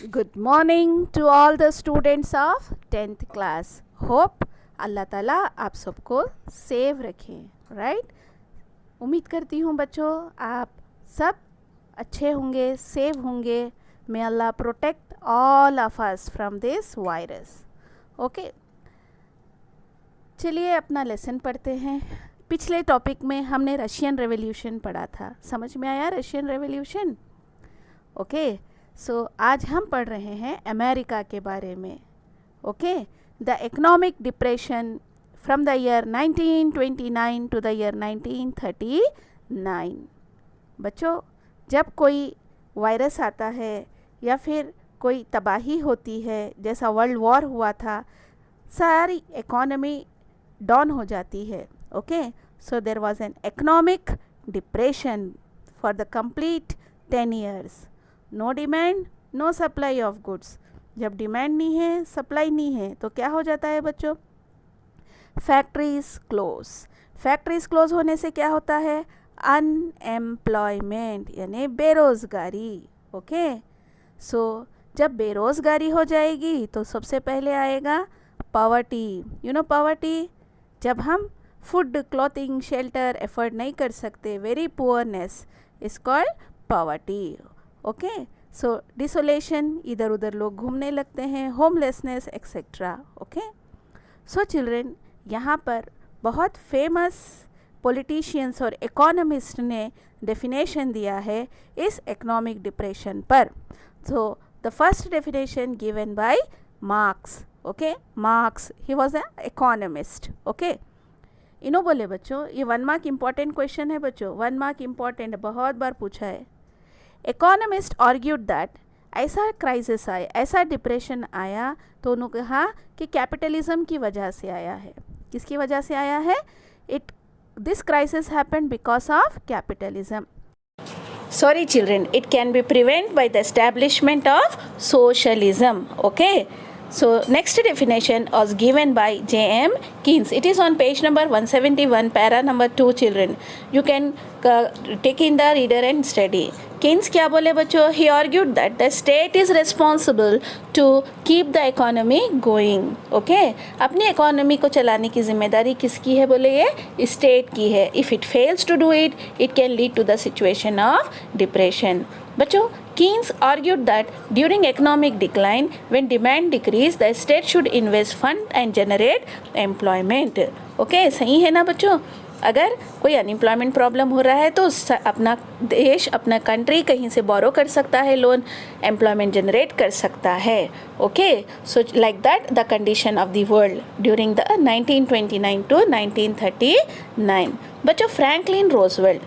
Good morning to all the students of 10th class. Hope अल्लाह ताला आप सबको save रखें, राइट। उम्मीद करती हूँ बच्चों आप सब अच्छे होंगे, सेव होंगे। May Allah protect all of us from this virus. Okay, चलिए अपना लेसन पढ़ते हैं। पिछले टॉपिक में हमने रशियन रेवोल्यूशन पढ़ा था, समझ में आया रशियन रेवोल्यूशन? ओके, सो आज हम पढ़ रहे हैं अमेरिका के बारे में। Okay, the economic depression from the year 1929 to the year 1939। बच्चों, जब कोई वायरस आता है या फिर कोई तबाही होती है, जैसा वर्ल्ड वॉर हुआ था, सारी इकोनॉमी डाउन हो जाती है। Okay, so there was an economic depression for the complete 10 years। No demand no supply of goods. जब डिमांड नहीं है, सप्लाई नहीं है, तो क्या हो जाता है बच्चों? Factories close. फैक्ट्रीज क्लोज होने से क्या होता है? अनएम्प्लॉयमेंट यानी बेरोज़गारी। ओके, सो जब बेरोज़गारी हो जाएगी तो सबसे पहले आएगा पॉवर्टी। यू नो पॉवर्टी, जब हम फूड, क्लॉथिंग, शेल्टर एफर्ड नहीं कर सकते, very poorness is called poverty. Okay, so desolation, इधर उधर लोग घूमने लगते हैं, homelessness etcetera. Okay, so children, यहाँ पर बहुत फेमस पॉलिटिशियंस और इकोनॉमिस्ट ने डेफिनेशन दिया है इस इकोनॉमिक डिप्रेशन पर। So the first definition given by Marx. Okay, Marx, he was an economist. Okay, इन्हों बोले बच्चों, ये 1 मार्क इम्पॉर्टेंट क्वेश्चन है बच्चों, 1 मार्क इम्पॉर्टेंट, बहुत बार पूछा है। इकोनॉमिस्ट आर्ग्यूड दैट ऐसा क्राइसिस आया, ऐसा डिप्रेशन आया, तो उन्होंने कहा कि कैपिटलिज्म की वजह से आया है। किसकी वजह से आया है? This crisis happened because of capitalism. Sorry children, it can be prevented by the establishment of socialism. Okay, so next definition was given by J.M. Keynes. It is on page number 171, para number 2 children. You can take in the reader and study. Keynes क्या बोले बच्चों? He argued that the state is responsible to keep the economy going. Okay, अपनी economy को चलाने की जिम्मेदारी किसकी है? बोले ये स्टेट की है। If it fails to do it, it can lead to the situation of depression. बच्चों, Keynes argued that during economic decline, when demand decrease, the state should invest fund and generate employment. Okay, सही है ना बच्चों? अगर कोई unemployment problem हो रहा है तो अपना देश, अपना कंट्री कहीं से बोरो कर सकता है, लोन, एम्प्लॉयमेंट जनरेट कर सकता है। Okay, so like that the condition of the world during the 1929 to 1939। बच्चों, फ्रैंकलिन रोजवेल्ट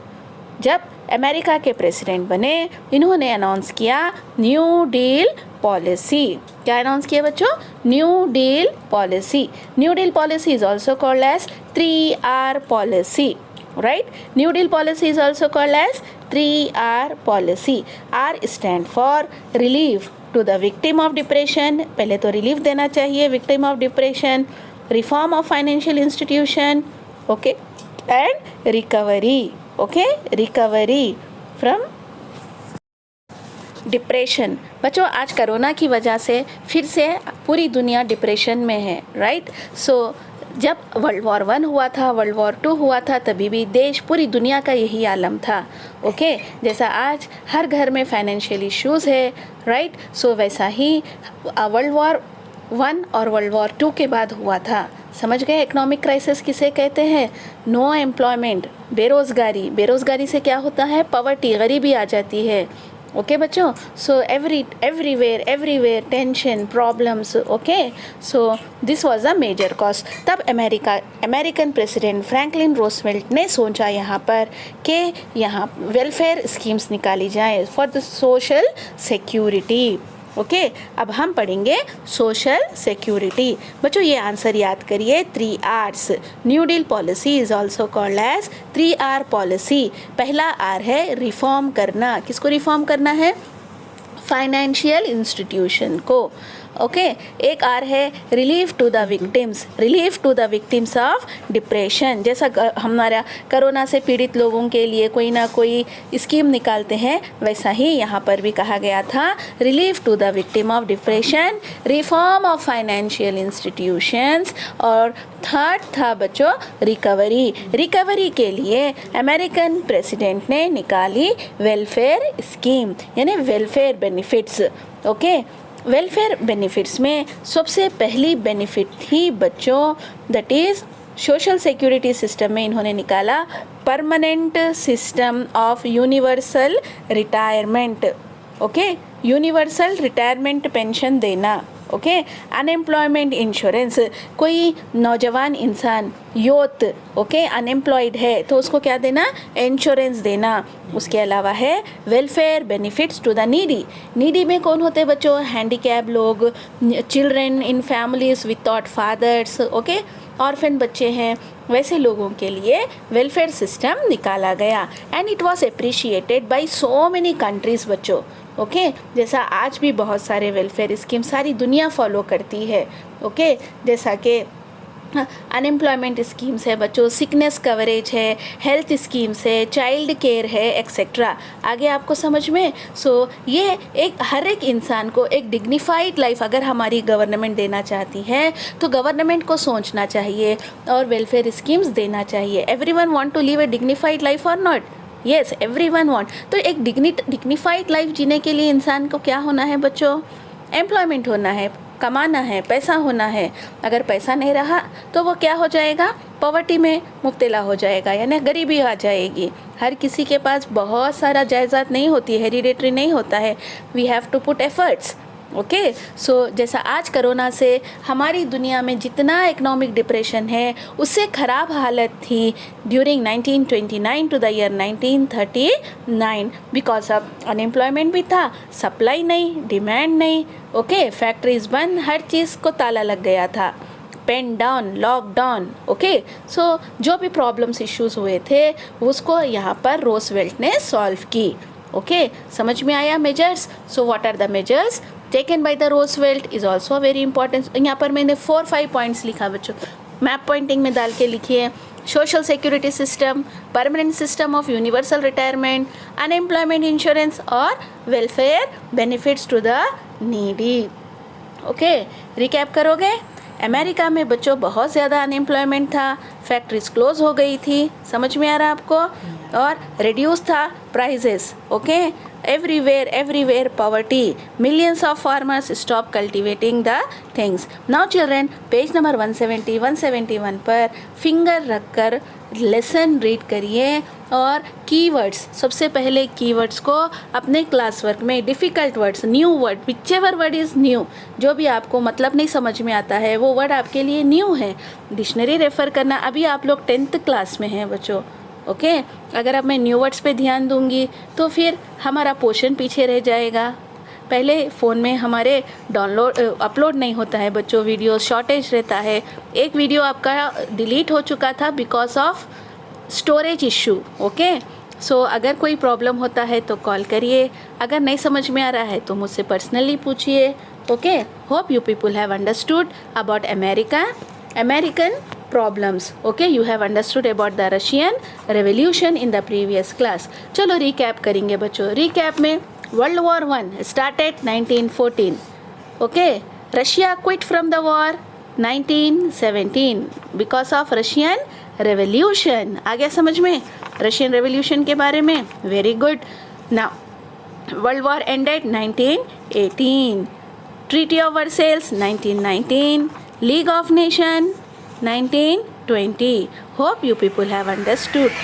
जब अमेरिका के प्रेसिडेंट बने, इन्होंने अनाउंस किया न्यू डील पॉलिसी। क्या अनाउंस किया बच्चों? New deal policy. New deal policy is also called as 3R policy, right? New deal policy is also called as 3R policy. R stand for relief to the victim of depression. पहले तो relief देना चाहिए victim of depression, reform of financial institution, okay, and recovery. Okay, recovery from depression. बच्चों, आज corona की वजह से फिर से पूरी दुनिया डिप्रेशन में है, राइट? सो जब वर्ल्ड वॉर 1 हुआ था, वर्ल्ड वॉर 2 हुआ था, तभी भी देश, पूरी दुनिया का यही आलम था। ओके, जैसा आज हर घर में फाइनेंशियल इश्यूज़ है, राइट? सो वैसा ही वर्ल्ड वॉर 1 और वर्ल्ड वॉर 2 के बाद हुआ था। समझ गए इकोनॉमिक क्राइसिस किसे कहते हैं? नो एम्प्लॉयमेंट, बेरोज़गारी। बेरोज़गारी से क्या होता है? पॉवर्टी, गरीबी आ जाती है। ओके बच्चों, so everywhere tension, problems. Okay, so this was a major cause. तब अमेरिकन प्रेसिडेंट फ्रैंकलिन रोजवेल्ट ने सोचा यहाँ पर कि यहाँ वेलफेयर स्कीम्स निकाली जाए for the social security. Okay, अब हम पढ़ेंगे सोशल सिक्योरिटी। बच्चों, ये आंसर याद करिए, 3Rs। New deal policy is also called as 3R policy. पहला R है रिफॉर्म करना। किसको रिफॉर्म करना है? फाइनेंशियल इंस्टीट्यूशन को। ओके एक आर है relief to the victims of depression. जैसा हमारा कोरोना से पीड़ित लोगों के लिए कोई ना कोई स्कीम निकालते हैं, वैसा ही यहाँ पर भी कहा गया था relief to the victim of depression, reform of financial institutions, और थर्ड था बच्चों रिकवरी के लिए अमेरिकन प्रेसिडेंट ने निकाली वेलफेयर स्कीम, यानी welfare benefits. Okay welfare benefits में सबसे पहली बेनिफिट थी बच्चों, that is social security system में इन्होंने निकाला permanent system of universal retirement. Okay universal retirement pension देना। ओके अनएम्प्लॉयमेंट इंश्योरेंस, कोई नौजवान इंसान यूथ ओके अनएम्प्लॉयड है तो उसको क्या देना, इंश्योरेंस देना। उसके अलावा है welfare benefits to the needy में कौन होते हैं बच्चों, हैंडीकैप लोग, children in families without fathers, okay orphan बच्चे हैं, वैसे लोगों के लिए वेलफेयर सिस्टम निकाला गया and it was appreciated by so many countries बच्चों। ओके जैसा आज भी बहुत सारे वेलफेयर स्कीम सारी दुनिया फॉलो करती है। ओके जैसा कि अनएम्प्लॉयमेंट स्कीम्स है बच्चों, सिकनेस कवरेज है, हेल्थ स्कीम्स है, चाइल्ड केयर है, एक्सेट्रा। आगे आपको समझ में। सो ये एक हर एक इंसान को एक डिग्निफाइड लाइफ अगर हमारी गवर्नमेंट देना चाहती है तो गवर्नमेंट को सोचना चाहिए और वेलफेयर स्कीम्स देना चाहिए। Everyone want to live a dignified life और नॉट? Yes everyone want. तो एक डिग्निफाइड लाइफ जीने के लिए इंसान को क्या होना है बच्चों, एम्प्लॉयमेंट होना है, कमाना है, पैसा होना है। अगर पैसा नहीं रहा तो वो क्या हो जाएगा, पॉवर्टी में मुब्तला हो जाएगा, यानी गरीबी आ जाएगी। हर किसी के पास बहुत सारा जायदाद नहीं होती है, हेरिडेटरी नहीं होता है। We have to put efforts. Okay so जैसा आज कोरोना से हमारी दुनिया में जितना इकोनॉमिक डिप्रेशन है उससे ख़राब हालत थी during 1929 to the year 1939 because of unemployment भी था, सप्लाई नहीं, डिमांड नहीं। ओके फैक्ट्रीज बंद, हर चीज़ को ताला लग गया था, pen down, lockdown. Okay so जो भी प्रॉब्लम्स इश्यूज हुए थे उसको यहाँ पर रोजवेल्ट ने सॉल्व की। ओके समझ में आया measures? So what are the measures taken by the Roosevelt is also very important। यहाँ पर मैंने 4-5 पॉइंट्स लिखा बच्चों, मैप पॉइंटिंग में डाल के लिखिए। Social security system, permanent system of universal retirement, unemployment insurance और welfare benefits to the needy. Okay recap करोगे? अमेरिका में बच्चों बहुत ज़्यादा अनएम्प्लॉयमेंट था, फैक्ट्रीज क्लोज हो गई थी, समझ में आ रहा आपको, और रिड्यूस था prices. Okay everywhere poverty, millions of farmers stop cultivating the things। now children page number 171 पर फिंगर रखकर लेसन रीड करिए और कीवर्ड्स, सबसे पहले कीवर्ड्स को अपने क्लास वर्क में difficult words, new word, whichever word is new, जो भी आपको मतलब नहीं समझ में आता है वो वर्ड आपके लिए न्यू है, डिक्शनरी रेफ़र करना। अभी आप लोग 10th क्लास में हैं बच्चों। ओके अगर अब मैं न्यू वर्ड्स पे ध्यान दूंगी तो फिर हमारा पोर्शन पीछे रह जाएगा। पहले फ़ोन में हमारे अपलोड नहीं होता है बच्चों, वीडियो शॉर्टेज रहता है। एक वीडियो आपका डिलीट हो चुका था because of storage issue. Okay so अगर कोई प्रॉब्लम होता है तो कॉल करिए, अगर नहीं समझ में आ रहा है तो मुझसे पर्सनली पूछिए। Okay hope you people have understood about American problems। okay you have understood about the Russian revolution in the previous class। चलो रिकैप करेंगे बच्चों। रिकैप में World War I started 1914। okay Russia quit from the war 1917 because of Russian revolution। आ गया समझ में Russian revolution के बारे में? Very good. Now world war ended 1918, treaty of Versailles 1919, League of Nations 1920। Hope you people have understood।